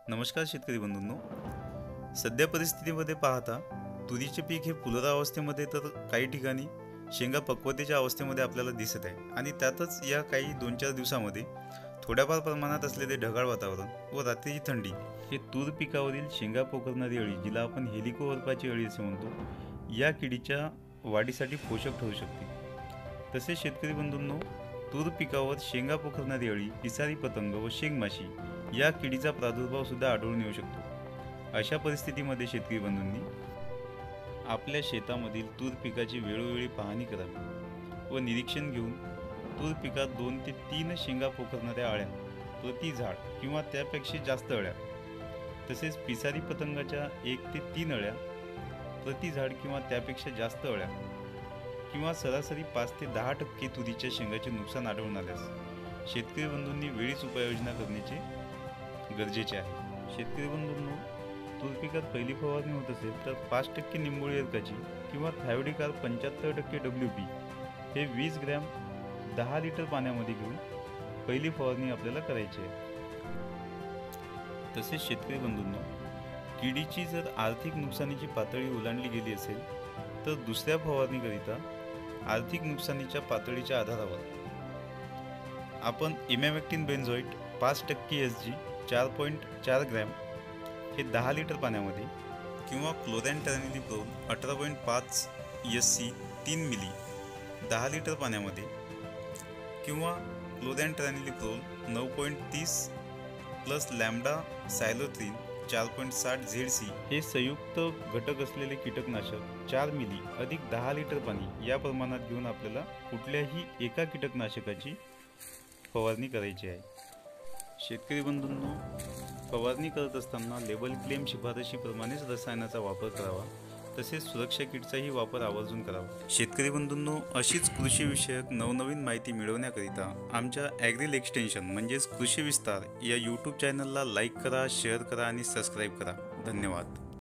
नमस्कार शेतकरी बंधूंनो, सध्या परिस्थितीमध्ये पाहता तुरीचे पीक हे फुलोरावस्थेमध्ये तर काही ठिकाणी शेंगा पक्वतेच्या अवस्थेमध्ये आपल्याला दिसत आहे आणि त्यातच या काही 2-4 दिवसामध्ये थोड्याफार प्रमाणात असलेले ढगाळ वातावरण व रात्रीची थंडी हे तूर पिकावरील शेंगा पोखरणारी अळी, जिला आपण हेलिकोवर्पाची अळी असे म्हणतो, या किडीच्या वाढीसाठी पोषक ठरू शकते। तसेच शेतकरी बंधूंनो, तूर पिकावर शेंगा पोखरणारी अळी, पिसारी पतंग व शेंगमाशी या किडीचा प्रादुर्भाव सुद्धा आढळून येऊ शकतो। अशा परिस्थितीमध्ये शेतकरी बंधूंनी आपल्या शेतामधील तूर पिकाची वेळोवेळी पाहणी करावी व निरीक्षण घेऊन तूर पिकात 2 ते 3 शेंगा पोखरणाऱ्या अळ्या प्रति झाड किंवा त्यापेक्षा जास्त अळ्या, तसेच पिसारी पतंगाच्या 1 ते 3 अळ्या प्रति झाड किंवा त्यापेक्षा जास्त अळ्या किंवा सरासरी 5 ते 10% तुरीच्या शेंगाचे नुकसान आढळून आल्यास शेतकरी बंधूंनी वेळीच उपाययोजना करण्याचे गरजेचे आहे। शेतकरी बंधूंनो, तूर पिकात पहिली फवारणी होत असेल तर 5% निंबोळी अर्काची किंवा थायोडिकार 75% WP हे 20 ग्रॅम 10 लिटर पाण्यामध्ये घेऊन पहिली फवारणी आपल्याला करायची आहे। तसेच शेतकरी बंधूंनो, किडीची जर आर्थिक नुकसानीची पातळी ओलांडली गेली असेल तर दुसऱ्या फवारणीकरिता आर्थिक नुकसानीच्या पातळीच्या आधारावर आपण इमॅमेक्टिन बेंझोएट 5% SG 4.4 ग्रॅम हे 10 लिटर पाण्यामध्ये किंवा क्लोरॅन्ट्रॅनिलिप्रोल 18.5 SC 3 मिली 10 लिटर पाण्यामध्ये किंवा क्लोरॅन्ट्रॅनिलिप्रोल 9.30 प्लस लॅम्बडा सायलोथ्रिन 4.60 ZC हे संयुक्त घटक असलेले कीटकनाशक 4 मिली अधिक 10 लिटर पाणी या प्रमाणात घेऊन आपल्याला कुठल्याही एका कीटकनाशकाची फवारणी करायची आहे। शेतकरी बंधूंनो, फवारणी करत असताना लेबल क्लेम शिफारशीप्रमाणेच रसायनाचा वापर करावा, तसेच सुरक्षा किटचाही वापर आवर्जून करावा। शेतकरी बंधूंनो, अशीच कृषीविषयक नवनवीन माहिती मिळवण्याकरिता आमच्या ॲग्रिल एक्सटेन्शन म्हणजेच कृषी विस्तार या यूट्यूब चॅनलला लाईक करा, शेअर करा आणि सबस्क्राईब करा। धन्यवाद।